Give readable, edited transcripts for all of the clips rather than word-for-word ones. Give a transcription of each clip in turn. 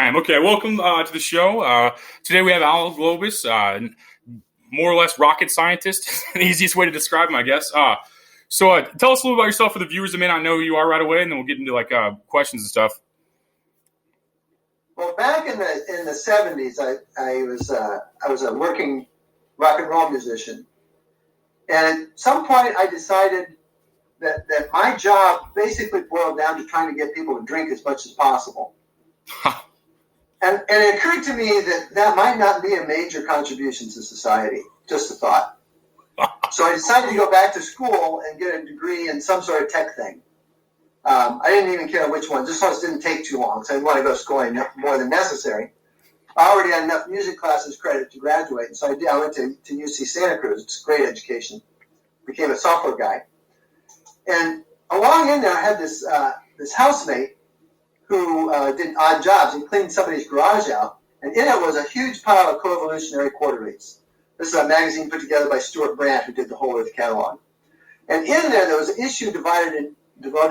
time. Okay, welcome to the show. Today we have Al Globus, more or less rocket scientist. The easiest way to describe him, I guess. So tell us a little about yourself for the viewers that may not know who you are right away, and then we'll get into questions and stuff. Well, back in the 70s, I was a working rock and roll musician, and at some point I decided that my job basically boiled down to trying to get people to drink as much as possible. And it occurred to me that might not be a major contribution to society, just a thought. So I decided to go back to school and get a degree in some sort of tech thing. I didn't even care which one. This one didn't take too long, so I didn't want to go to school any more than necessary. I already had enough music classes credit to graduate, and so I went to UC Santa Cruz. It's great education. Became a software guy. And along in there, I had this housemate who did odd jobs and cleaned somebody's garage out. And in it was a huge pile of co-evolutionary quarterlies. This is a magazine put together by Stuart Brandt, who did the whole Earth catalog. And in there was an issue devoted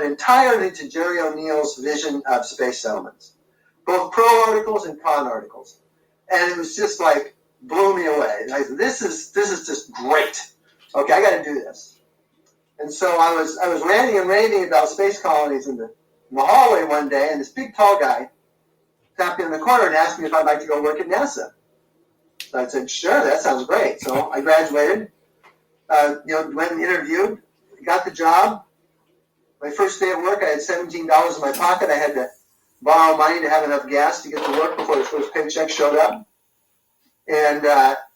entirely to Jerry O'Neill's vision of space settlements, both pro articles and con articles. And it was just like, blew me away. And I said, this is just great. Okay, I got to do this. And so I was ranting and raving about space colonies in the hallway one day, and this big tall guy tapped me in the corner and asked me if I'd like to go work at NASA. So I said, sure, that sounds great. So I graduated, went and interviewed, got the job. My first day at work, I had $17 in my pocket. I had to borrow money to have enough gas to get to work before the first paycheck showed up. And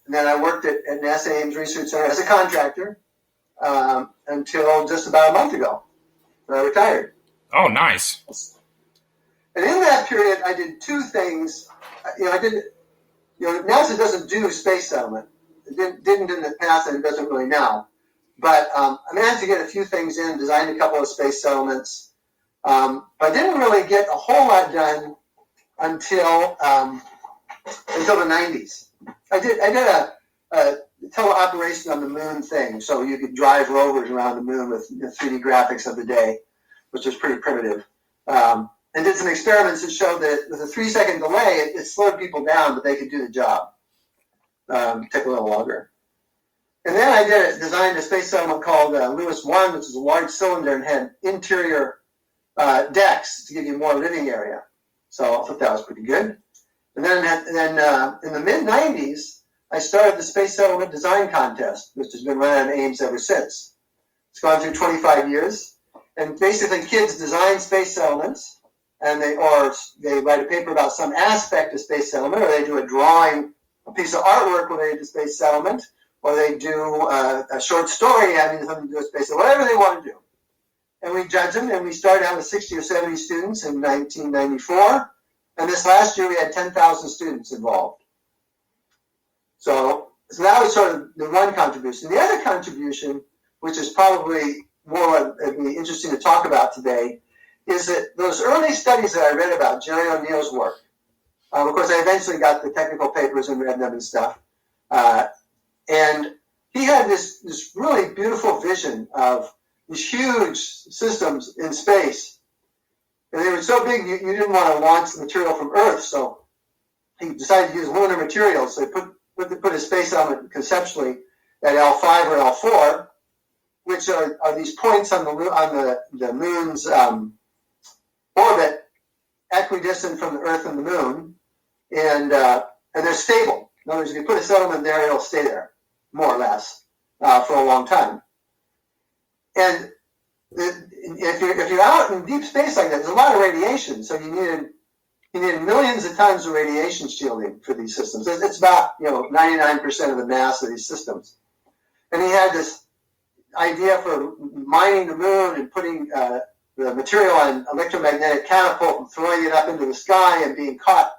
then I worked at NASA Ames Research Center as a contractor until just about a month ago when I retired. Oh, nice. And in that period, I did two things. NASA doesn't do space settlement. It didn't in the past, and it doesn't really now. But I managed to get a few things in, designed a couple of space settlements. But I didn't really get a whole lot done until the 90s. I did a teleoperation on the moon thing, so you could drive rovers around the moon with 3D graphics of the day, which was pretty primitive. And did some experiments that showed that with a 3-second delay, it slowed people down, but they could do the job. Took a little longer. And then I designed a space settlement called Lewis 1, which is a large cylinder and had interior decks to give you more living area. So I thought that was pretty good. And then in the mid-90s, I started the Space Settlement Design Contest, which has been run at Ames ever since. It's gone through 25 years. And basically, kids design space settlements, and they write a paper about some aspect of space settlement, or they do a piece of artwork related to space settlement, or they do a short story having something to do with space settlement, whatever they want to do. And we judge them, and we started out with 60 or 70 students in 1994, and this last year we had 10,000 students involved. So that was sort of the one contribution. The other contribution, which is probably more it'd be interesting to talk about today, is that those early studies that I read about Jerry O'Neill's work. Of course, I eventually got the technical papers and read them and stuff. And he had this really beautiful vision of these huge systems in space. And they were so big, you didn't want to launch the material from Earth. So he decided to use lunar materials. So he put his space element conceptually at L5 or L4, which are these points on the moon's orbit, equidistant from the Earth and the moon, and they're stable. In other words, if you put a settlement there, it'll stay there, more or less, for a long time. And if you're out in deep space like that, there's a lot of radiation, so you needed millions of tons of radiation shielding for these systems. It's about 99% of the mass of these systems. And he had this idea for mining the moon and putting the material on electromagnetic catapult and throwing it up into the sky and being caught.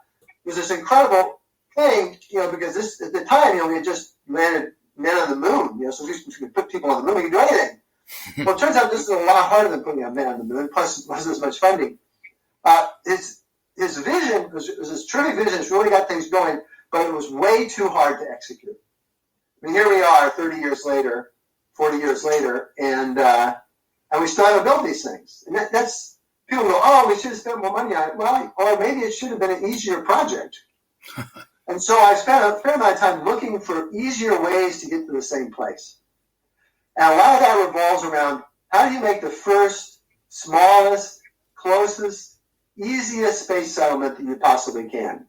It was this incredible thing, because at the time, we had just landed men on the moon, so we could put people on the moon, we could do anything. Well, it turns out this is a lot harder than putting a man on the moon, plus it wasn't as much funding. His vision was this terrific vision. It's really got things going, but it was way too hard to execute. I mean, here we are 30 years later, 40 years later, and we still haven't built these things. And people go, oh, we should have spent more money on it. Well, or maybe it should have been an easier project. And so I spent a fair amount of time looking for easier ways to get to the same place. And a lot of that revolves around how do you make the first, smallest, closest, easiest space settlement that you possibly can.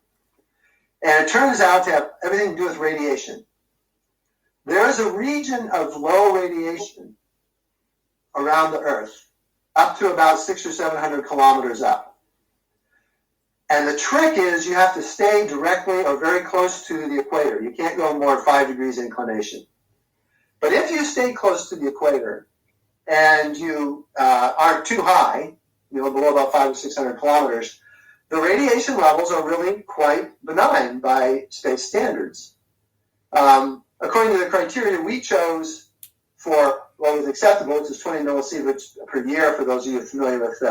And it turns out to have everything to do with radiation. There is a region of low radiation around the Earth, up to about 600 or 700 kilometers up. And the trick is you have to stay directly or very close to the equator. You can't go more than 5 degrees inclination. But if you stay close to the equator and you aren't too high, below about 500 or 600 kilometers, the radiation levels are really quite benign by space standards. According to the criteria we chose for what was acceptable, which is 20 millisieverts per year, for those of you familiar with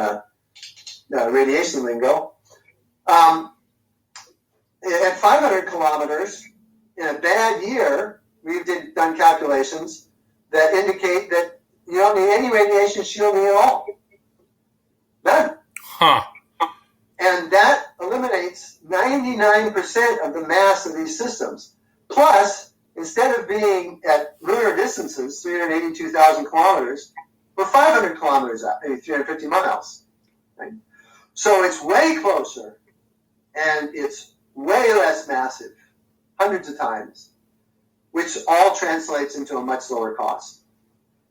radiation lingo, at 500 kilometers, in a bad year, we've done calculations that indicate that you don't need any radiation shielding at all. None. Huh. And that eliminates 99% of the mass of these systems. Plus, instead of being at lunar distances, 382,000 kilometers, we're 500 kilometers up, maybe 350 miles. Right? So it's way closer, and it's way less massive, hundreds of times, which all translates into a much lower cost.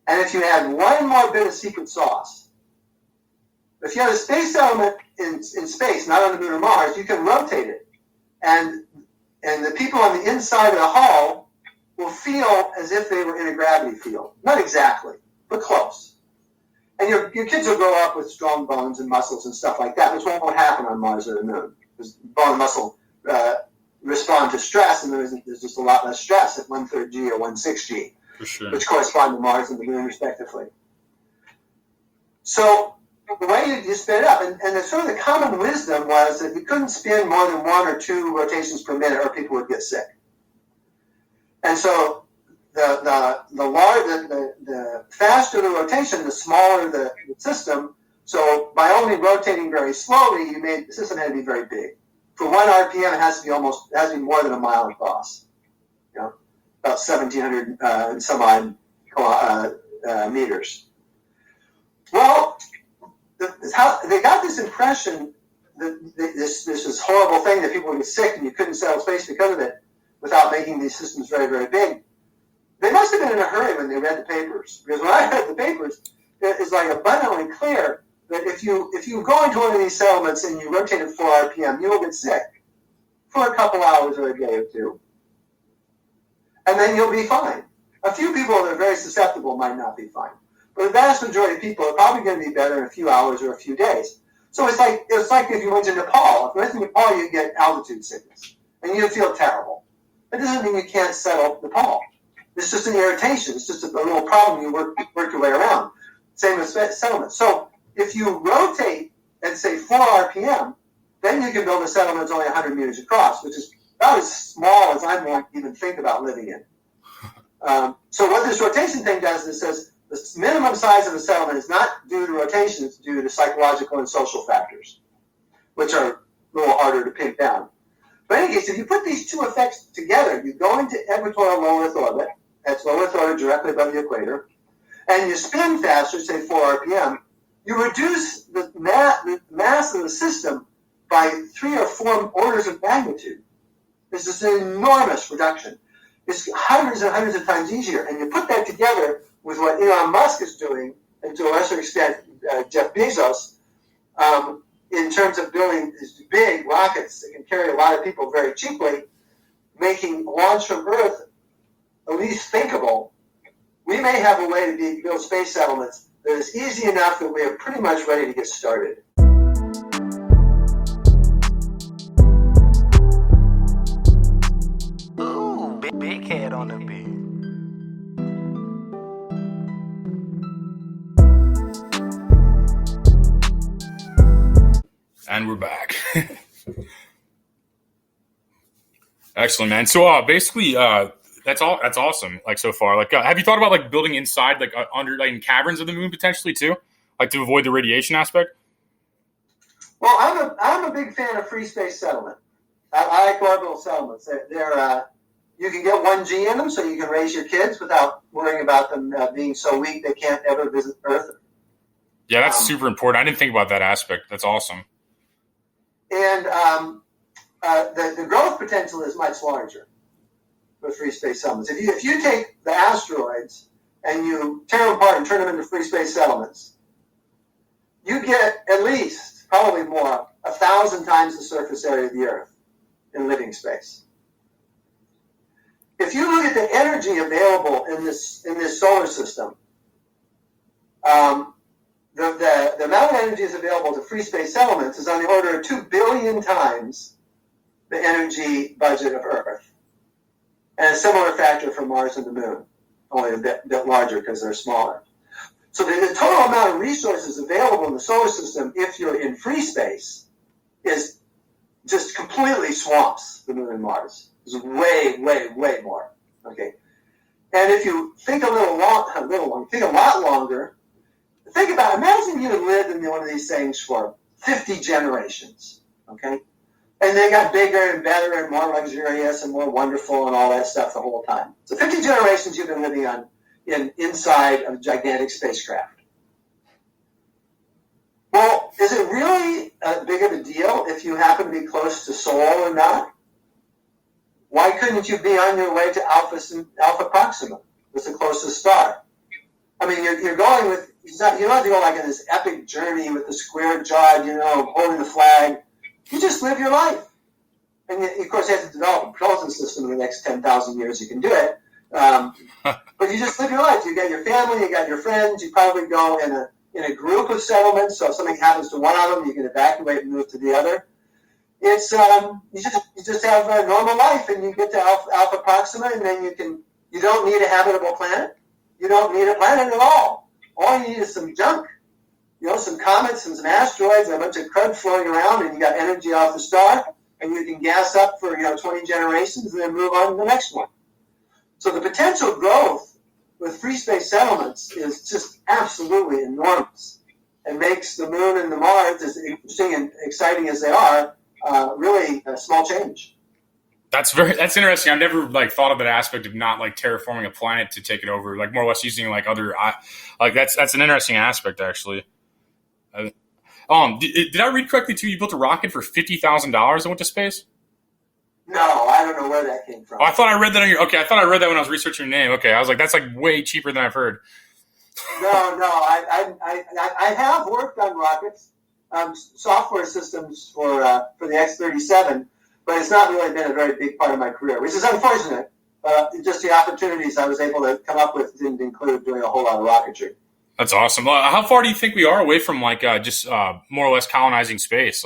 And if you add one more bit of secret sauce, if you have a space element in space, not on the moon or Mars, you can rotate it. And the people on the inside of the hull will feel as if they were in a gravity field. Not exactly, but close. And your kids will grow up with strong bones and muscles and stuff like that, which won't happen on Mars or the moon. Because bone and muscle respond to stress, and there's just a lot less stress at 1/3 G or 1/6 G, For sure. which correspond to Mars and the moon, respectively. So the way you spin it up, and the sort of the common wisdom was that you couldn't spin more than 1 or 2 rotations per minute, or people would get sick. And so the faster the rotation, the smaller the system. So by only rotating very slowly, the system had to be very big. For 1 RPM, it has to be more than a mile across. About 1,700 and some odd meters. Well, they got this impression that this is horrible thing that people would get sick and you couldn't settle space because of it without making these systems very, very big. They must have been in a hurry when they read the papers, because when I read the papers, it's like abundantly clear that if you go into one of these settlements and you rotate at 4 RPM, you will get sick for a couple hours or a day or two, and then you'll be fine. A few people that are very susceptible might not be fine, but the vast majority of people are probably going to be better in a few hours or a few days. So it's like if you went to Nepal. If you went to Nepal, you'd get altitude sickness, and you'd feel terrible. That doesn't mean you can't settle Nepal. It's just an irritation. It's just a little problem you work your way around. Same with settlement. So if you rotate at, say, 4 RPM, then you can build a settlement that's only 100 meters across, which is about as small as I'm going to even think about living in. So what this rotation thing does is it says the minimum size of the settlement is not due to rotation, it's due to psychological and social factors, which are a little harder to pin down. But in any case, if you put these two effects together, you go into equatorial low Earth orbit, that's low Earth orbit directly above the equator, and you spin faster, say 4 RPM, you reduce the mass of the system by 3 or 4 orders of magnitude. This is an enormous reduction. It's hundreds and hundreds of times easier. And you put that together with what Elon Musk is doing, and to a lesser extent, Jeff Bezos, in terms of building these big rockets that can carry a lot of people very cheaply, making launch from Earth at least thinkable. We may have a way to build space settlements that is easy enough that we are pretty much ready to get started. Ooh, big head on the beat. And we're back. Excellent, man. So basically, that's awesome. Like so far, like have you thought about like building inside, like under, like in caverns of the moon potentially too, like to avoid the radiation aspect? Well, I'm a big fan of free space settlement. I like orbital settlements. They're you can get 1G in them, so you can raise your kids without worrying about them being so weak they can't ever visit Earth. Yeah, that's super important. I didn't think about that aspect. That's awesome. And the growth potential is much larger with free space settlements. If you take the asteroids and you tear them apart and turn them into free space settlements, you get at least, probably more, 1,000 times the surface area of the Earth in living space. If you look at the energy available in this solar system, the amount of energy is available to free space settlements is on the order of 2 billion times the energy budget of Earth. And a similar factor for Mars and the Moon, only a bit larger because they're smaller. So the total amount of resources available in the solar system, if you're in free space, is just completely swamps the Moon and Mars. It's way, way, way more. Okay, and if you think think a lot longer. Imagine you lived in one of these things for 50 generations. Okay, and they got bigger and better and more luxurious and more wonderful and all that stuff the whole time. So 50 generations you've been living inside of a gigantic spacecraft. Well, is it really big of a deal if you happen to be close to Sol or not? Why couldn't you be on your way to Alpha Proxima? It's the closest star. I mean, you're going with, you don't have to go like on this epic journey with the square jawed, holding the flag. You just live your life. And of course, you have to develop a propulsion system in the next 10,000 years. You can do it. But you just live your life. You got your family, you got your friends. You probably go in a group of settlements. So if something happens to one of them, you can evacuate and move to the other. It's you just have a normal life, and you get to Alpha Proxima, and then you don't need a habitable planet. You don't need a planet at all. All you need is some junk, some comets and some asteroids and a bunch of crud floating around, and you got energy off the star, and you can gas up for 20 generations and then move on to the next one. So the potential growth with free space settlements is just absolutely enormous, and makes the Moon and the Mars, as interesting and exciting as they are, really a small change. That's interesting. I've never thought of that aspect of not terraforming a planet to take it over, more or less using other that's an interesting aspect actually. Did I read correctly too? You built a rocket for $50,000 and went to space? No, I don't know where that came from. Oh, I thought I read that on your. Okay, I thought I read that when I was researching your name. Okay, I was like, that's way cheaper than I've heard. No, I have worked on rockets. Software systems for the X-37, but it's not really been a very big part of my career, which is unfortunate. Just the opportunities I was able to come up with didn't include doing a whole lot of rocketry. That's awesome. How far do you think we are away from just more or less colonizing space?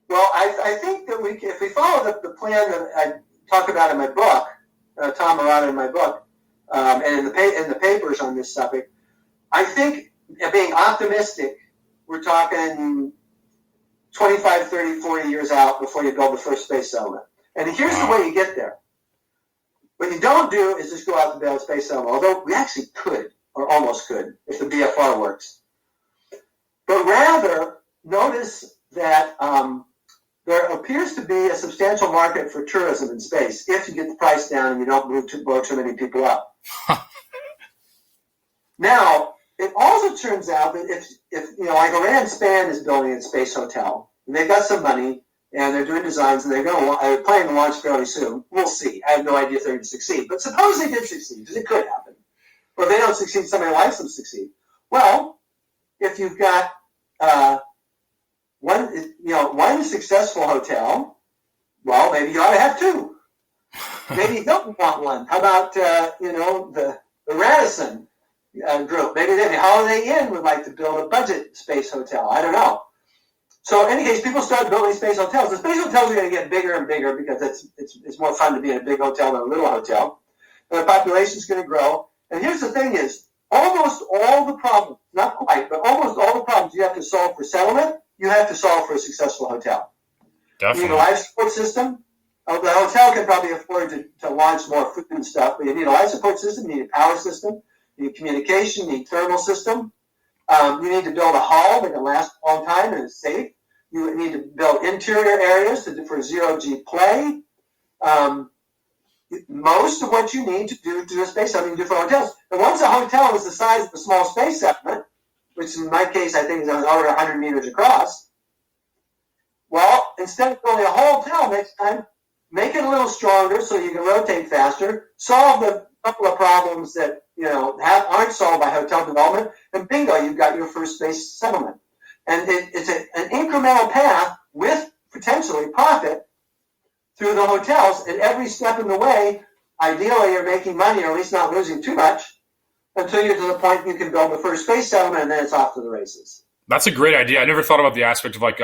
Well, I think that if we follow the plan that I talk about in my book, Tom Murata in my book, and in the papers on this topic, I think being optimistic, we're talking 25, 30, 40 years out before you build the first space settlement. And here's the way you get there. What you don't do is just go out to build a space settlement, although we actually could, or almost could, if the BFR works. But rather, notice that there appears to be a substantial market for tourism in space if you get the price down and you don't blow too many people up. Now, it also turns out that if Iran Span is building a space hotel, and they've got some money, and they're doing designs, and they're planning to launch fairly soon. We'll see. I have no idea if they're going to succeed. But suppose they did succeed, because it could happen. Or if they don't succeed, somebody likes them succeed. Well, if you've got one successful hotel, well, maybe you ought to have two. Maybe you don't want one. How about the Radisson group? Maybe the Holiday Inn would like to build a budget space hotel. I don't know. So in any case, people start building space hotels. The space hotels are going to get bigger and bigger because it's more fun to be in a big hotel than a little hotel. And the population is going to grow. And here's the thing is, almost all the problems, not quite, but almost all the problems you have to solve for settlement, you have to solve for a successful hotel. Definitely. You need a life support system. The hotel can probably afford to launch more food and stuff, but you need a life support system, you need a power system, you need communication, you need thermal system. You need to build a hull that can last a long time and is safe. You need to build interior areas for zero-G play. Most of what you need to do a space settlement, you do for hotels. And once a hotel is the size of a small space settlement, which in my case I think is on over 100 meters across, well, instead of building a whole hotel next time, make it a little stronger so you can rotate faster, solve the couple of problems that aren't solved by hotel development, and bingo, you've got your first space settlement. And it's an incremental path with potentially profit through the hotels, and every step in the way, ideally you're making money or at least not losing too much until you're to the point you can build the first space settlement, and then it's off to the races. That's a great idea. I never thought about the aspect of like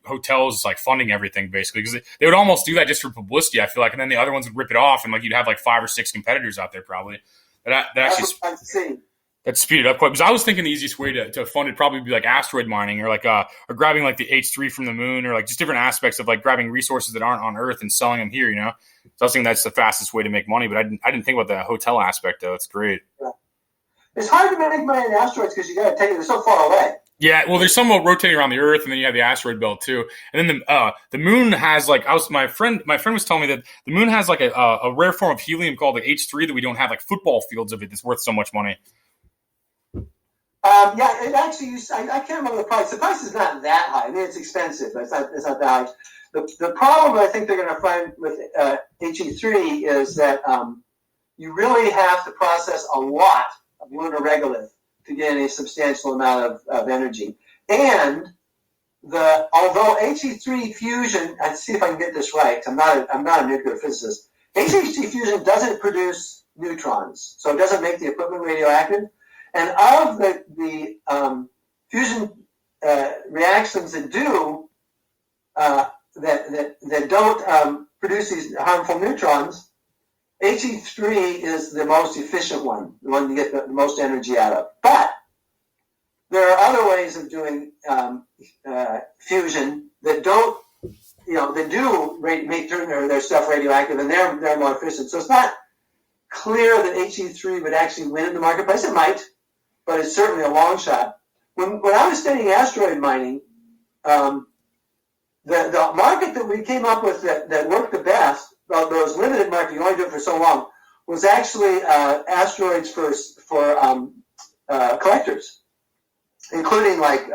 hotels like funding everything basically, because they would almost do that just for publicity. I feel like, and then the other ones would rip it off, and like you'd have like 5 or 6 competitors out there probably. That speeded up quite. Because I was thinking the easiest way to fund it probably would be like asteroid mining or like or grabbing like the H3 from the moon or like just different aspects of like grabbing resources that aren't on Earth and selling them here. So I was thinking that's the fastest way to make money, but I didn't think about the hotel aspect though. It's great. Yeah. It's hard to make money in asteroids because you got to take it. They're so far away. Yeah, well, there's some rotating around the Earth, and then you have the asteroid belt too. And then the moon has like my friend was telling me that the moon has like a rare form of helium called the H3 that we don't have, like football fields of it that's worth so much money. Yeah, it actually. I can't remember the price. The price is not that high. I mean, it's expensive, but it's not that high. The problem I think they're going to find with HE3 is that you really have to process a lot of lunar regolith to get any substantial amount of energy. And although HE3 fusion, let's see if I can get this right. I'm not a nuclear physicist. HE3 fusion doesn't produce neutrons, so it doesn't make the equipment radioactive. And of the fusion reactions that do that don't produce these harmful neutrons, HE3 is the most efficient one, the one you get the most energy out of. But there are other ways of doing fusion that don't, that do make their stuff radioactive, and they're more efficient. So it's not clear that HE3 would actually win in the marketplace. It might, but it's certainly a long shot. When I was studying asteroid mining, the market that we came up with that worked the best, well, there was limited market, you only do it for so long, was actually asteroids for collectors, including like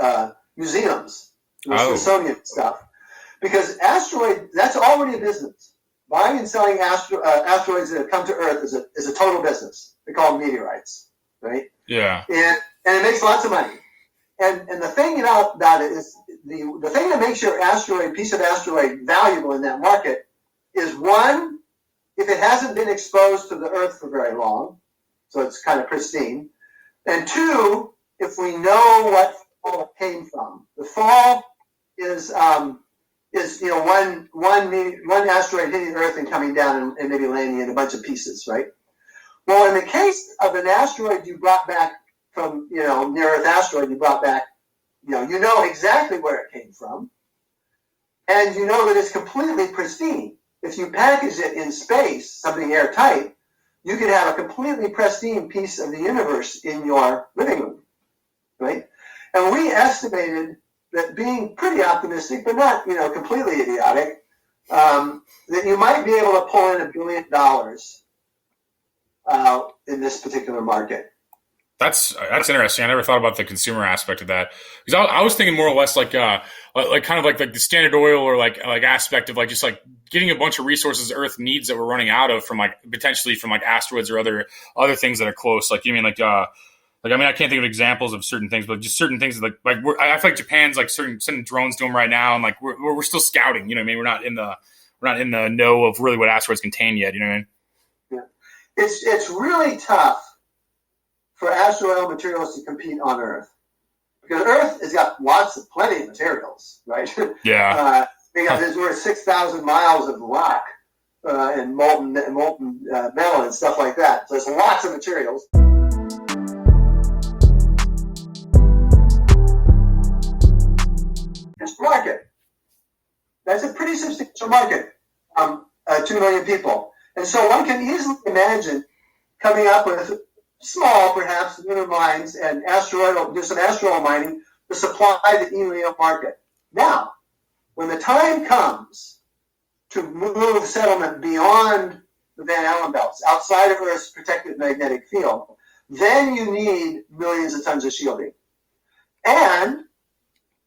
museums, Smithsonian stuff. Because asteroid, that's already a business. Buying and selling asteroids that have come to Earth is a total business. They call them meteorites, right? Yeah. And it makes lots of money. And the thing about it is the thing that makes your piece of asteroid valuable in that market is, one, if it hasn't been exposed to the Earth for very long, so it's kind of pristine, and two, if we know what fall it came from. The fall is one asteroid hitting Earth and coming down and maybe landing in a bunch of pieces, right? Well, in the case of an asteroid you brought back from, near Earth asteroid you brought back, you know exactly where it came from, and you know that it's completely pristine. If you package it in space, something airtight, you can have a completely pristine piece of the universe in your living room, right? And we estimated that, being pretty optimistic, but not, completely idiotic, that you might be able to pull in $1 billion in this particular market. That's interesting. I never thought about the consumer aspect of that, because I was thinking more or less like kind of like the Standard Oil or like aspect of like just like getting a bunch of resources Earth needs that we're running out of from potentially from asteroids or other things that are close. Like, you mean I can't think of examples of certain things, but just certain things I feel like Japan's sending drones to them right now, and we're still scouting. We're not in the know of really what asteroids contain yet. You know what I mean? Yeah, it's really tough for asteroidal materials to compete on Earth, because Earth has got plenty of materials, right? Yeah. Because we're 6,000 miles of rock and molten metal and stuff like that. So there's lots of materials. This market, that's a pretty substantial market, 2 million people. And so one can easily imagine coming up with small, perhaps, lunar mines and do some asteroidal mining to supply the helium market. Now, when the time comes to move settlement beyond the Van Allen belts, outside of Earth's protected magnetic field, then you need millions of tons of shielding. And,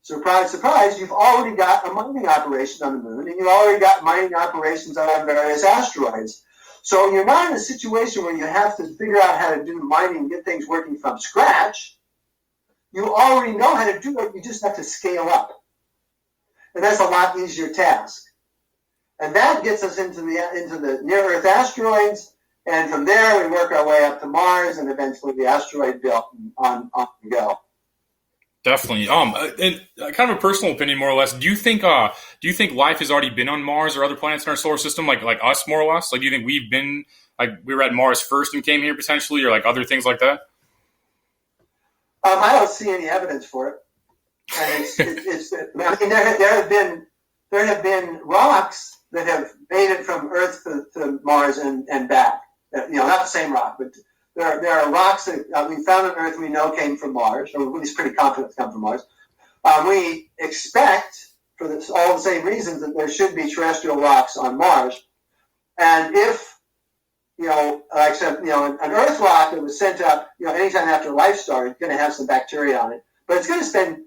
surprise, surprise, you've already got a mining operation on the moon, and you've already got mining operations on various asteroids. So you're not in a situation where you have to figure out how to do mining and get things working from scratch. You already know how to do it, you just have to scale up. And that's a lot easier task. And that gets us into the near-Earth asteroids, and from there we work our way up to Mars and eventually the asteroid belt on we go. Definitely. And kind of a personal opinion, more or less. Do you think life has already been on Mars or other planets in our solar system, like us, more or less? Like, do you think we've been, like, we were at Mars first and came here potentially, or like other things like that? I don't see any evidence for it. And I mean, there have been rocks that have made it from Earth to Mars and back. Not the same rock, but there are rocks that we found on Earth we know came from Mars, or at least pretty confident come from Mars. We expect, for all the same reasons, that there should be terrestrial rocks on Mars. And if, like I said, an Earth rock that was sent up, anytime after life started, is going to have some bacteria on it. But it's going to spend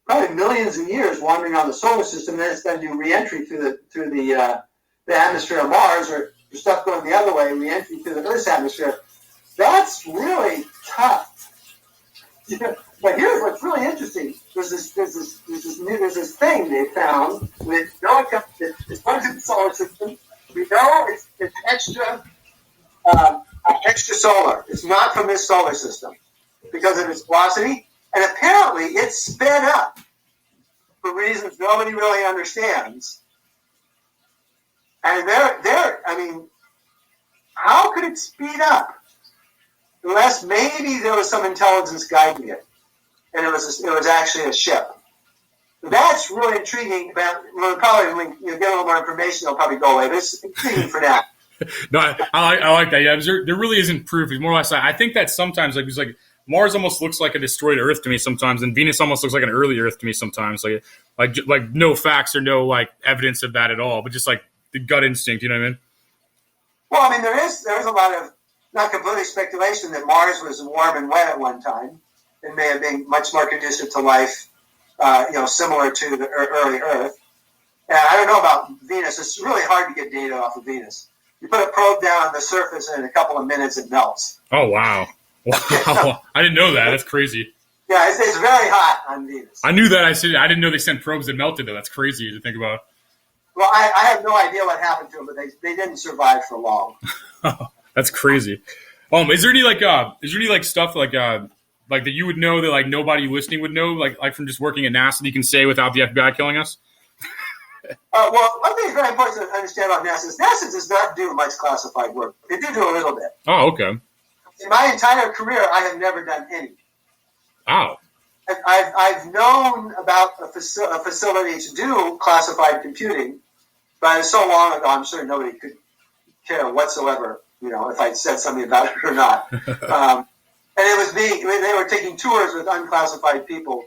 probably millions of years wandering around the solar system, and then it's going to do re-entry through the atmosphere of Mars, or stuff going the other way, re-entry through the Earth's atmosphere. That's really tough. But here's what's really interesting. There's this thing they found with no attempt. It's part of the solar system. We know it's extra solar. It's not from this solar system because of its velocity, and apparently it's sped up for reasons nobody really understands. And how could it speed up? Unless maybe there was some intelligence guiding it, and it was actually a ship. That's really intriguing. We'll probably, when you get a little more information, it'll probably go away. But it's intriguing for now. No, I like that. Yeah, there really isn't proof. It's more or less. I think that sometimes, like Mars almost looks like a destroyed Earth to me sometimes, and Venus almost looks like an early Earth to me sometimes. Like no facts or no like evidence of that at all, but just like the gut instinct. You know what I mean? Well, I mean, there is a lot of not completely speculation that Mars was warm and wet at one time. It may have been much more conducive to life, similar to the early Earth. And I don't know about Venus. It's really hard to get data off of Venus. You put a probe down on the surface, and in a couple of minutes, it melts. Oh, wow. Wow. I didn't know that. That's crazy. Yeah, it's very hot on Venus. I knew that. I didn't know they sent probes that melted, though. That's crazy to think about. Well, I have no idea what happened to them, but they didn't survive for long. That's crazy. Is there any stuff like that you would know that like nobody listening would know, like from just working at NASA that you can say without the FBI killing us? Well, one thing that's very important to understand about NASA is NASA does not do much classified work. They do a little bit. Oh, okay. In my entire career, I have never done any. Oh. I've known about a facility to do classified computing, but it's so long ago, I'm sure nobody could care whatsoever, if I said something about it or not. And it was me. They were taking tours with unclassified people,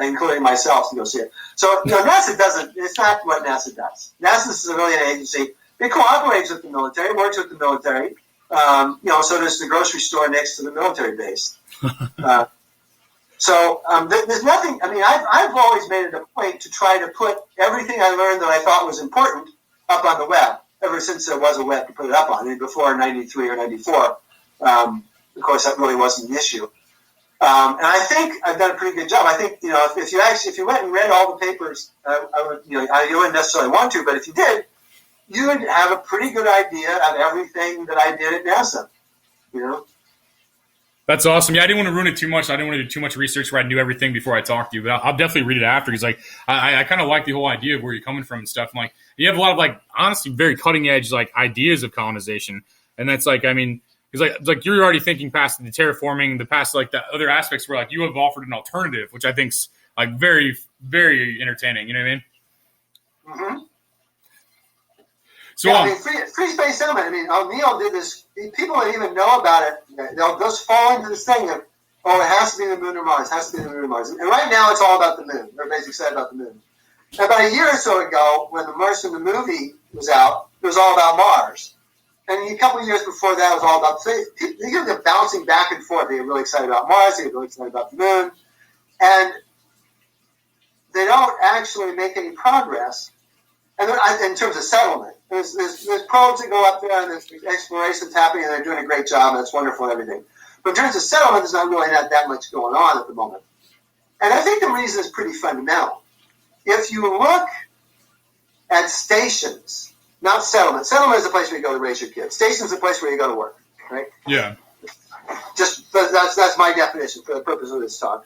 including myself, to go see it. So, NASA doesn't. It's not what NASA does. NASA is a civilian agency. It cooperates with the military, works with the military. So does the grocery store next to the military base. There's nothing. I mean, I've always made it a point to try to put everything I learned that I thought was important up on the web. Ever since there was a web to put it up on, before '93 or '94. Of course, that really wasn't an issue. And I think I've done a pretty good job. I think, if you went and read all the papers, you wouldn't necessarily want to, but if you did, you would have a pretty good idea of everything that I did at NASA. That's awesome. Yeah, I didn't want to ruin it too much. I didn't want to do too much research where I knew everything before I talked to you, but I'll definitely read it after because, like, I kind of like the whole idea of where you're coming from and stuff. And, like, you have a lot of, like, honestly, very cutting edge, like, ideas of colonization, and that's like, I mean, because like you're already thinking past the terraforming, the past like the other aspects where like you have offered an alternative, which I think's like very, very entertaining. You know what I mean? Mm-hmm. So, yeah, I mean, free space settlement. I mean, O'Neill did this. People that even know about it, they'll just fall into this thing of, oh, it has to be the moon or Mars. It has to be the moon or Mars. And right now, it's all about the moon. Everybody's excited about the moon. And about a year or so ago, when the Martian the movie was out, it was all about Mars. And a couple of years before that, it was all about. They're bouncing back and forth. They get really excited about Mars. They get really excited about the moon, and they don't actually make any progress. And in terms of settlement, there's probes that go up there, and there's explorations happening, and they're doing a great job, and it's wonderful and everything. But in terms of settlement, there's not really not that much going on at the moment. And I think the reason is pretty fundamental. If you look at stations, not settlement. Settlement is a place where you go to raise your kids. Station is a place where you go to work, right? yeah. Just that's my definition for the purpose of this talk.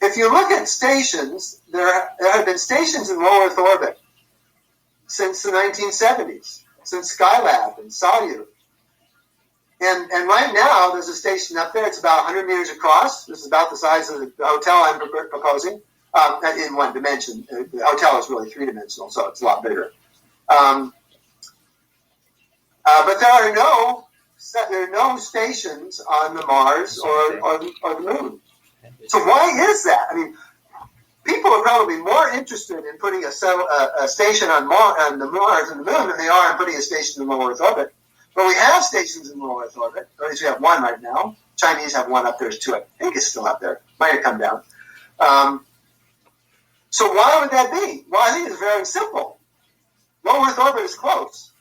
If you look at stations, there have been stations in low Earth orbit since the 1970s, since Skylab and Salyut. And right now, there's a station up there. It's about 100 meters across. This is about the size of the hotel I'm proposing in one dimension. The hotel is really three-dimensional, so it's a lot bigger. But there are no stations on the Mars or the Moon. So why is that? I mean, people are probably more interested in putting a station on the Mars and the Moon than they are in putting a station in low Earth orbit. But we have stations in low Earth orbit. Or at least we have one right now. Chinese have one up there too. I think it's still up there. Might have come down. So why would that be? Well, I think it's very simple. Low Earth orbit is close,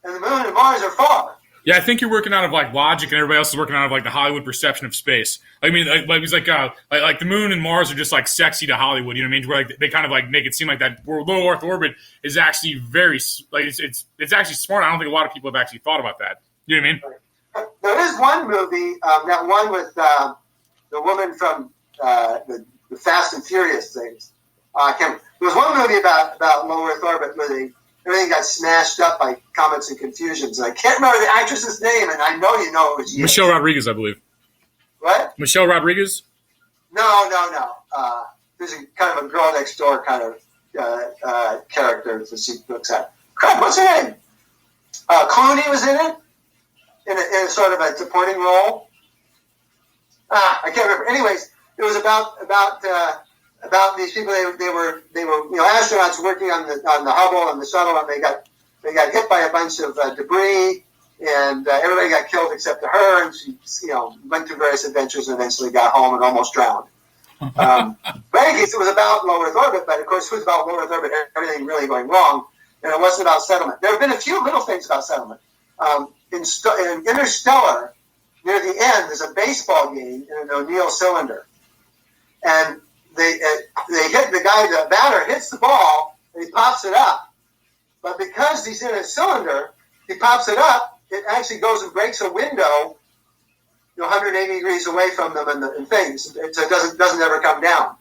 and the Moon and Mars are far. Yeah, I think you're working out of like logic, and everybody else is working out of like the Hollywood perception of space. I mean, it's like the Moon and Mars are just like sexy to Hollywood. You know what I mean? Where like they kind of like make it seem like that low Earth orbit is actually very like it's actually smart. I don't think a lot of people have actually thought about that. You know what I mean? There is one movie, that one with the woman from the Fast and Furious things. There was one movie about low Earth orbit where everything got smashed up by comets and confusions. And I can't remember the actress's name, and I know you know it was Michelle Rodriguez, I believe. What? Michelle Rodriguez? No. There's a kind of a girl next door kind of character that she looks at. Crap, what's her name? Clooney was in it, in a sort of a supporting role. I can't remember. Anyways, it was about these people. They were astronauts working on the Hubble and the shuttle, and they got hit by a bunch of debris, and everybody got killed except her. And she went through various adventures and eventually got home and almost drowned. But in any case, it was about low Earth orbit. But of course, it was about low Earth orbit. Everything really going wrong, and it wasn't about settlement. There have been a few little things about settlement. In Interstellar, near the end, there's a baseball game in an O'Neill cylinder, and they hit the guy. The batter hits the ball and he pops it up, but because he's in a cylinder, he pops it up. It actually goes and breaks a window, 180 degrees away from them and things, so it doesn't ever come down.